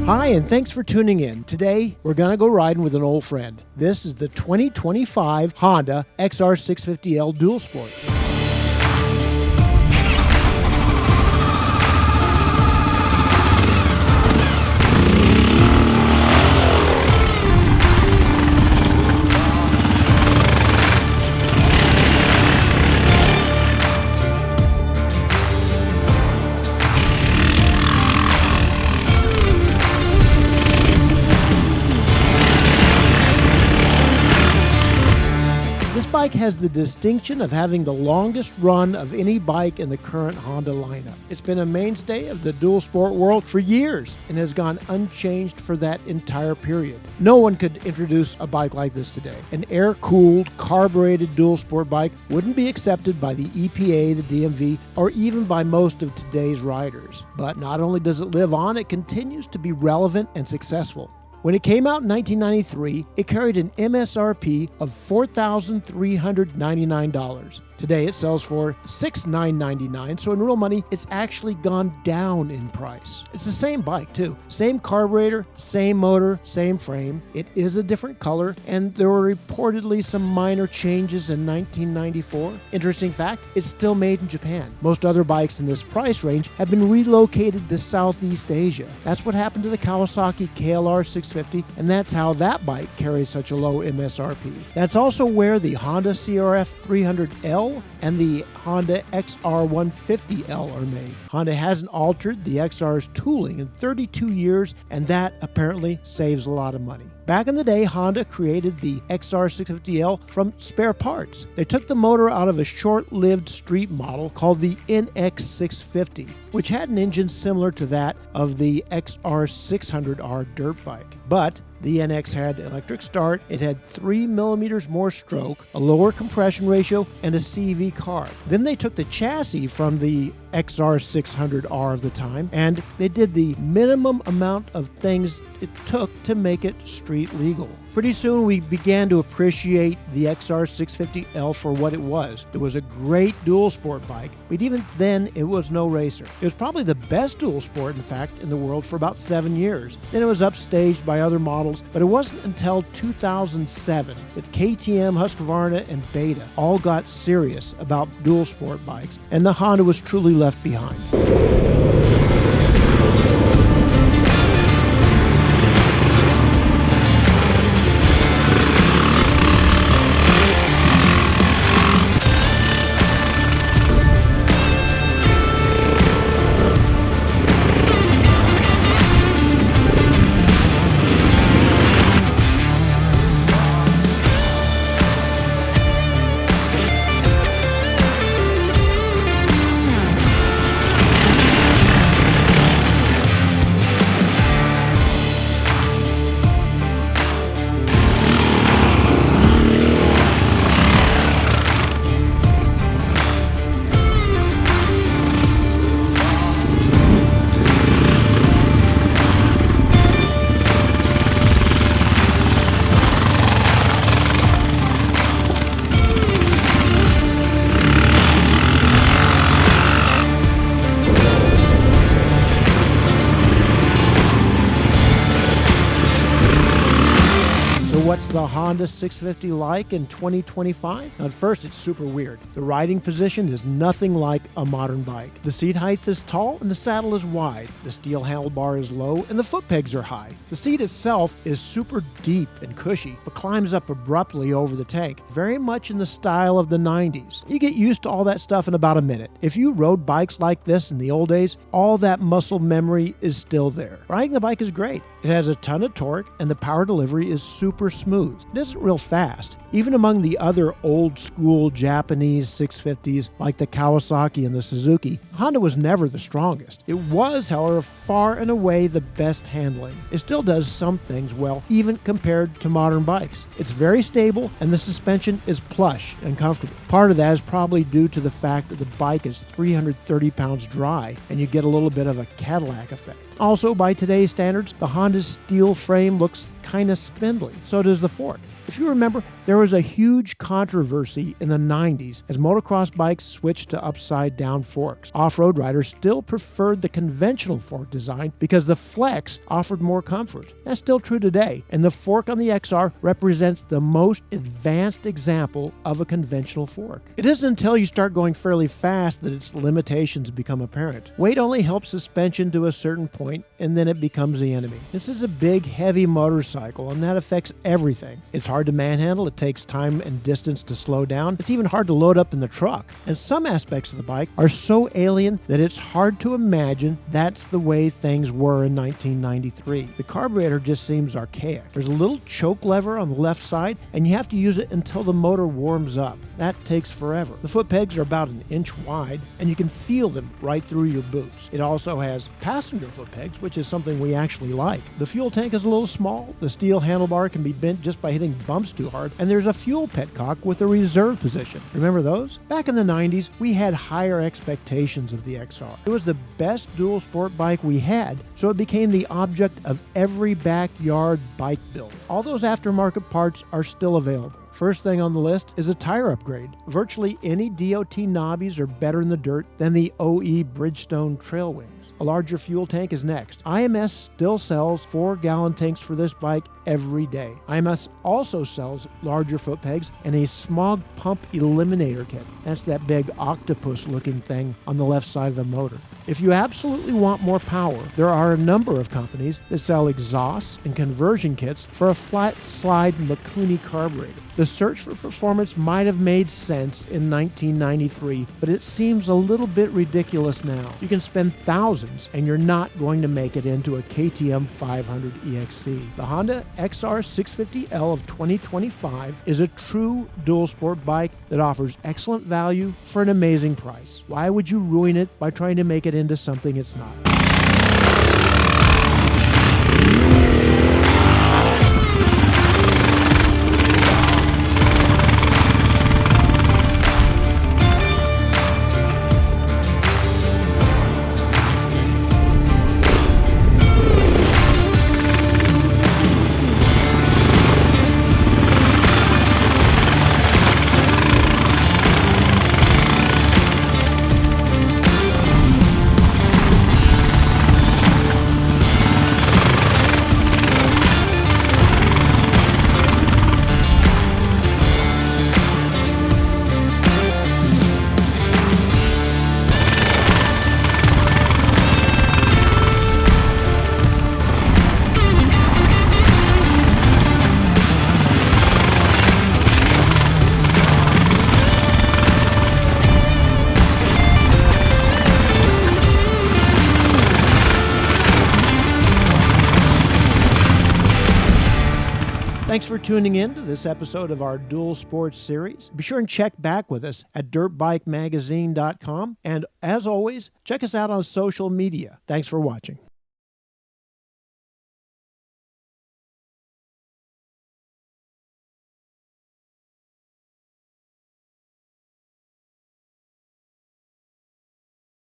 Hi, and thanks for tuning in. Today, we're going to go riding with an old friend. This is the 2025 Honda XR650L Dual Sport. This bike has the distinction of having the longest run of any bike in the current Honda lineup. It's been a mainstay of the dual sport world for years and has gone unchanged for that entire period. No one could introduce a bike like this today. An air-cooled, carbureted dual sport bike wouldn't be accepted by the EPA, the DMV, or even by most of today's riders. But not only does it live on, it continues to be relevant and successful. When it came out in 1993, it carried an MSRP of $4,399. Today it sells for $6,999, so in real money, it's actually gone down in price. It's the same bike too. Same carburetor, same motor, same frame. It is a different color, and there were reportedly some minor changes in 1994. Interesting fact, it's still made in Japan. Most other bikes in this price range have been relocated to Southeast Asia. That's what happened to the Kawasaki KLR650, and that's how that bike carries such a low MSRP. That's also where the Honda CRF300L and the Honda XR150L are made. Honda hasn't altered the XR's tooling in 32 years, and that apparently saves a lot of money. Back in the day, Honda created the XR650L from spare parts. They took the motor out of a short-lived street model called the NX650, which had an engine similar to that of the XR600R dirt bike. But the NX had electric start, it had 3 millimeters more stroke, a lower compression ratio, and a CV carb. Then they took the chassis from the XR600R of the time, and they did the minimum amount of things it took to make it street legal. Pretty soon we began to appreciate the XR650L for what it was. It was a great dual sport bike, but even then it was no racer. It was probably the best dual sport, in fact, in the world for about 7 years. Then it was upstaged by other models, but it wasn't until 2007 that KTM, Husqvarna, and Beta all got serious about dual sport bikes, and the Honda was truly left behind. What's the Honda 650 like in 2025? Now, at first, it's super weird. The riding position is nothing like a modern bike. The seat height is tall and the saddle is wide. The steel handlebar is low and the foot pegs are high. The seat itself is super deep and cushy, but climbs up abruptly over the tank, very much in the style of the 90s. You get used to all that stuff in about a minute. If you rode bikes like this in the old days, all that muscle memory is still there. Riding the bike is great. It has a ton of torque, and the power delivery is super smooth. It isn't real fast. Even among the other old-school Japanese 650s like the Kawasaki and the Suzuki, Honda was never the strongest. It was, however, far and away the best handling. It still does some things well, even compared to modern bikes. It's very stable, and the suspension is plush and comfortable. Part of that is probably due to the fact that the bike is 330 pounds dry, and you get a little bit of a Cadillac effect. Also, by today's standards, the Honda's steel frame looks kind of spindly. So does the fork. If you remember, there was a huge controversy in the 90s as motocross bikes switched to upside-down forks. Off-road riders still preferred the conventional fork design because the Flex offered more comfort. That's still true today, and the fork on the XR represents the most advanced example of a conventional fork. It isn't until you start going fairly fast that its limitations become apparent. Weight only helps suspension to a certain point, and then it becomes the enemy. This is a big, heavy motorcycle, and that affects everything. It's hard to manhandle, it takes time and distance to slow down, it's even hard to load up in the truck. And some aspects of the bike are so alien that it's hard to imagine that's the way things were in 1993. The carburetor just seems archaic. There's a little choke lever on the left side, and you have to use it until the motor warms up. That takes forever. The foot pegs are about an inch wide, and you can feel them right through your boots. It also has passenger foot pegs, which is something we actually like. The fuel tank is a little small, the steel handlebar can be bent just by hitting bumps too hard, and there's a fuel petcock with a reserve position. Remember those? Back in the 90s, we had higher expectations of the XR. It was the best dual sport bike we had, so it became the object of every backyard bike build. All those aftermarket parts are still available. First thing on the list is a tire upgrade. Virtually any DOT knobbies are better in the dirt than the OE Bridgestone trail wings. A larger fuel tank is next. IMS still sells 4-gallon tanks for this bike every day. IMS also sells larger foot pegs and a smog pump eliminator kit. That's that big octopus-looking thing on the left side of the motor. If you absolutely want more power, there are a number of companies that sell exhausts and conversion kits for a flat slide Mikuni carburetor. The search for performance might have made sense in 1993, but it seems a little bit ridiculous now. You can spend thousands and you're not going to make it into a KTM 500 EXC. The Honda XR650L of 2025 is a true dual sport bike that offers excellent value for an amazing price. Why would you ruin it by trying to make it into something it's not? Thanks for tuning in to this episode of our Dual Sports series. Be sure and check back with us at dirtbikemagazine.com. And as always, check us out on social media. Thanks for watching.